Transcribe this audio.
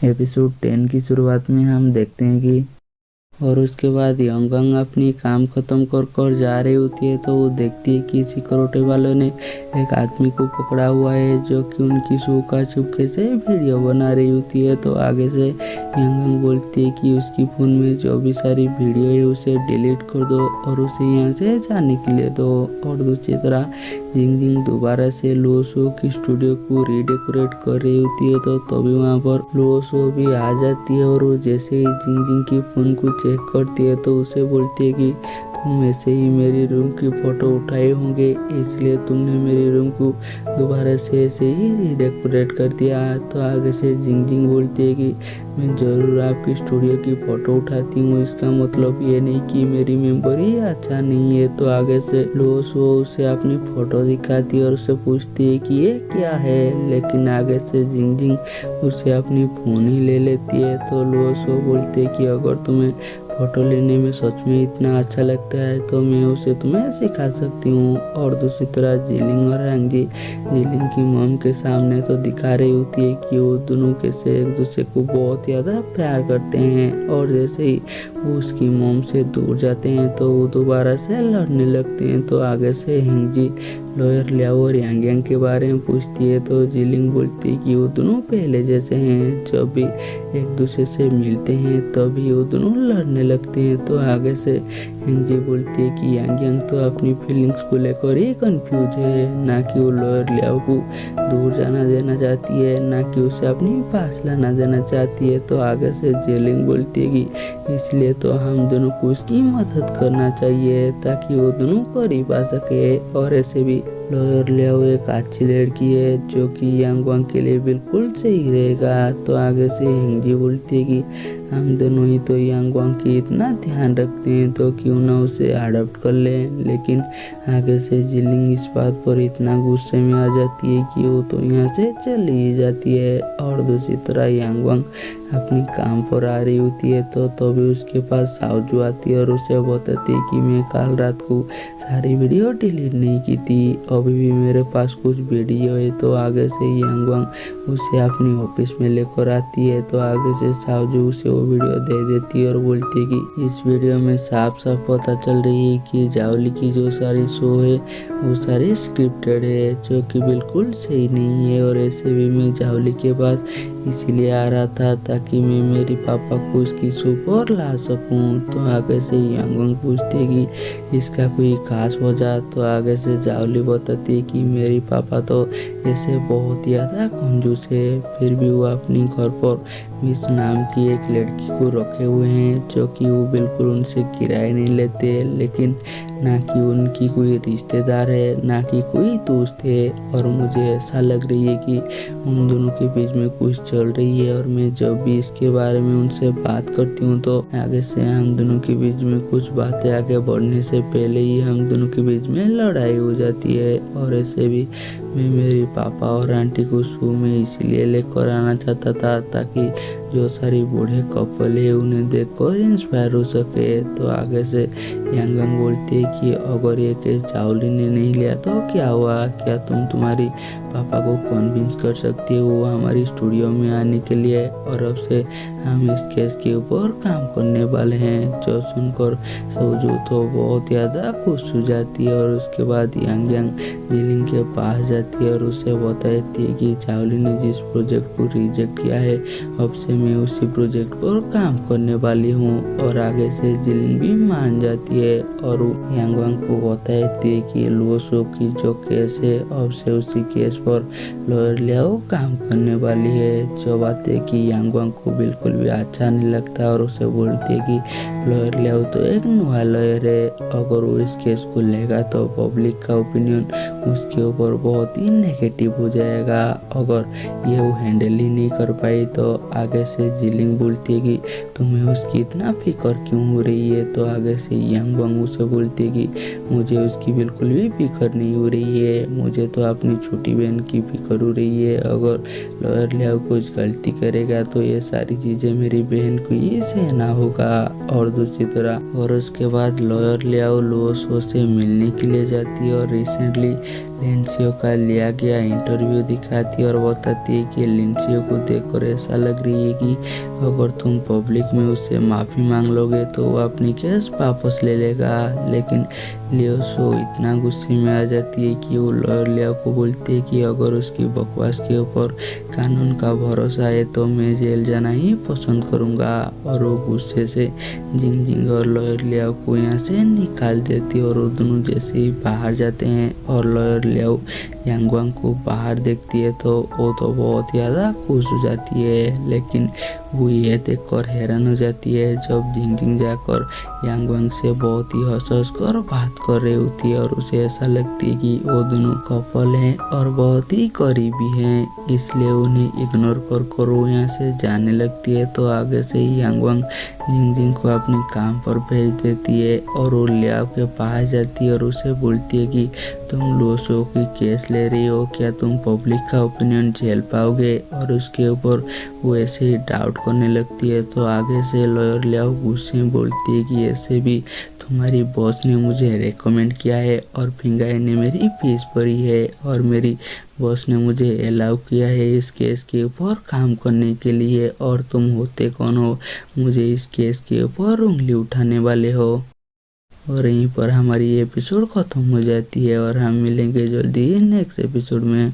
Episode 10 की शुरुआत में हम देखते हैं कि और उसके बाद यांगवांग अपनी काम खत्म कर जा रही होती है तो वो देखती है कि सिक्योरिटी वालों ने एक आदमी को पकड़ा हुआ है जो कि उनकी शो का चुपके से वीडियो बना रही होती है। तो आगे से यांगवांग बोलती है कि उसकी फ़ोन में जो भी सारी वीडियो है उसे डिलीट कर दो और उसे यहाँ से जाने के लिए दो। और दूसरी तरह जिंग जिंग दोबारा से लो शो की स्टूडियो को रीडेकोरेट कर रही होती है तो तभी वहाँ पर लो शो भी आ जाती है और वो जैसे ही जिंग जिंग की फ़ोन को चेक करती है तो उसे बोलती है कि तुम ऐसे ही मेरी रूम की फ़ोटो उठाए होंगे इसलिए तुमने मेरी रूम को दोबारा से ऐसे ही रीडेकोरेट कर दिया। तो आगे से जिंग जिंग बोलती है कि मैं ज़रूर आपकी स्टूडियो की फ़ोटो उठाती हूँ, इसका मतलब ये नहीं कि मेरी मेमोरी अच्छा नहीं है। तो आगे से लो शो उसे अपनी फ़ोटो दिखाती है और उससे पूछती है कि ये क्या है, लेकिन आगे से जिंग जिंग उसे अपनी फ़ोन ही ले लेती है। तो लो शो बोलते है कि अगर तुम्हें फ़ोटो लेने में सच में इतना अच्छा लगता है तो मैं उसे तुम्हें सिखा सकती हूँ। और दूसरी तरह जिलिंग और हांगजी जिलिंग की मॉम के सामने तो दिखा रही होती है कि वो दोनों कैसे एक दूसरे को बहुत ज़्यादा प्यार करते हैं और जैसे ही वो उसकी मॉम से दूर जाते हैं तो वो दोबारा से लड़ने लगते हैं। तो आगे से हांगजी लॉयर लियाओ और यांग के बारे में पूछती है तो जिलिंग बोलती है कि वो दोनों पहले जैसे हैं, जब भी एक दूसरे से मिलते हैं तभी वो दोनों लड़ने लगते हैं। तो आगे से हांगजी बोलती है कि यांग तो अपनी फीलिंग्स को लेकर ही कंफ्यूज है, ना कि वो लॉयर लियाओ को दूर जाना देना चाहती है ना कि उसे अपनी पास लाना देना चाहती है। तो आगे से जिलिंग बोलती है कि इसलिए तो हम दोनों को उसकी मदद करना चाहिए ताकि वो दोनों करीब आ सके। और ऐसे भी लॉयर लियाओ एक अच्छी लड़की है जो कि यांगवांग के लिए बिल्कुल सही रहेगा। तो आगे से हांगजी बोलती है कि हम दोनों ही तो यांगवांग की इतना ध्यान रखते हैं तो क्यों ना उसे अडॉप्ट कर लें। लेकिन आगे से जिलिंग इस बात पर इतना गुस्से में आ जाती है कि वो तो यहाँ से चली ही जाती है। और दूसरी तरह यांगवांग अपनी काम पर आ रही होती है तो तभी उसके पास साओजू आती है और उसे बताती है कि मैं कल रात को सारी वीडियो डिलीट नहीं की थी, अभी भी मेरे पास कुछ वीडियो है। तो आगे से यांगवांग उसे अपनी ऑफिस में लेकर आती है तो आगे से साओजू उसे वो वीडियो दे देती है और बोलती है कि इस वीडियो में साफ साफ पता चल रही है कि जाओली की जो सारी शो है वो सारी स्क्रिप्टेड है, जो कि बिल्कुल सही नहीं है। और ऐसे भी मैं जाओली के पास इसीलिए आ रहा था ताकि मैं मेरी पापा को उसकी शो पर ला सकूं। तो आगे से यांगवांग पूछती है कि इसका कोई खास वजह। तो आगे से जाओली बताती है कि मेरी पापा तो ऐसे बहुत ज़्यादा कंजूस है, फिर भी वो अपनी घर पर मिस नाम की एक लड़की को रखे हुए हैं जो कि वो बिल्कुल उनसे किराया नहीं लेते, लेकिन ना कि उनकी कोई रिश्तेदार है ना कि कोई दोस्त है। और मुझे ऐसा लग रही है कि उन दोनों के बीच में कुछ चल रही है और मैं जब भी इसके बारे में उनसे बात करती हूँ तो आगे से हम दोनों के बीच में कुछ बातें आगे बढ़ने से पहले ही हम दोनों के बीच में लड़ाई हो जाती है। और ऐसे भी मैं मेरे पापा और आंटी को शो में इसलिए लेकर आना चाहता था ताकि जो सारी बूढ़े कपल है उन्हें देखकर इंस्पायर हो सके। तो आगे से यांगवांग बोलती है कि अगर ये केस जाओली ने नहीं लिया तो क्या हुआ, क्या तुम तुम्हारी पापा को कन्विंस कर सकती हो वो हमारी स्टूडियो में आने के लिए, और अब से हम इस केस के ऊपर काम करने वाले हैं। जो सुनकर सोजू तो बहुत ज़्यादा खुश हो जाती है और उसके बाद यांग जिलिंग के पास जाती है और उसे बताती है कि जाओली ने जिस प्रोजेक्ट को रिजेक्ट किया है अब से मैं उसी प्रोजेक्ट पर काम करने वाली हूँ। और आगे से जिलिंग भी मान जाती है और वो यांगवांग को बताती है कि लो शो की जो केस है अब से उसी केस पर लॉयर लियाओ काम करने वाली है। जो बात है कि यांगवांग को बिल्कुल भी अच्छा नहीं लगता और उसे बोलती है कि लॉयर लियाओ तो एक नया लॉयर है, अगर वो इस केस को लेगा तो पब्लिक का ओपिनियन उसके ऊपर बहुत ही नेगेटिव हो जाएगा, अगर ये वो हैंडल ही नहीं कर पाई। तो आगे से जिलिंग बोलती है कि तुम्हें उसकी इतना फिक्र क्यों हो रही है। तो आगे से यांगवांग उसे बोलती है कि मुझे उसकी बिल्कुल भी फिक्र नहीं हो रही है, मुझे तो अपनी छोटी बहन की फिक्र हो रही है, अगर लॉयर लियाओ कुछ गलती करेगा तो ये सारी चीज़ें मेरी बहन को ही सहना होगा। और दूसरी तरह और उसके बाद लॉयर लियाओ लो शो से मिलने के लिए जाती है और रिसेंटली लिंडसियो का लिया गया इंटरव्यू दिखाती है और बताती है कि लिंडसियो को देखकर ऐसा लग रही है कि अगर तुम पब्लिक में उससे माफ़ी मांग लोगे तो वो अपनी केस वापस ले लेगा। लेकिन लियो सो इतना गुस्से में आ जाती है कि वो लॉयर लियो को बोलती है कि अगर उसकी बकवास के ऊपर कानून का भरोसा है तो मैं जेल जाना ही पसंद करूँगा। और वो गुस्से से जिंग जिंग और लॉयर लियो को यहाँ से निकाल देती है और वो दोनों जैसे ही बाहर जाते हैं और लॉयर लियो यांगवांग को बाहर देखती है तो वो तो बहुत ज़्यादा खुश हो जाती है। लेकिन वो ये देखकर हैरान हो जाती है जब जिंग जिंग जाकर यांगवांग से बहुत ही हंस कर बात कर रही होती है और उसे ऐसा लगती है कि वो दोनों कपल हैं और बहुत ही करीबी हैं, इसलिए उन्हें इग्नोर कर वो यहाँ से जाने लगती है। तो आगे से ही यांगवांग जिंग जिंग को अपने काम पर भेज देती है और वो लियाओ के पास जाती है और उसे बोलती है कि तुम लोसो की केस ले रही हो, क्या तुम पब्लिक का ओपिनियन झेल पाओगे। और उसके ऊपर वो ऐसे ही डाउट करने लगती है। तो आगे से लॉयर लियाओ गुस्से में बोलती है कि ऐसे भी तुम्हारी बॉस ने मुझे रेकमेंड किया है और फिंगाई ने मेरी फीस भरी है और मेरी बॉस ने मुझे अलाउ किया है इस केस के ऊपर काम करने के लिए, और तुम होते कौन हो मुझे इस केस के ऊपर उंगली उठाने वाले हो। और यहीं पर हमारी एपिसोड खत्म हो जाती है और हम मिलेंगे जल्दी नेक्स्ट एपिसोड में।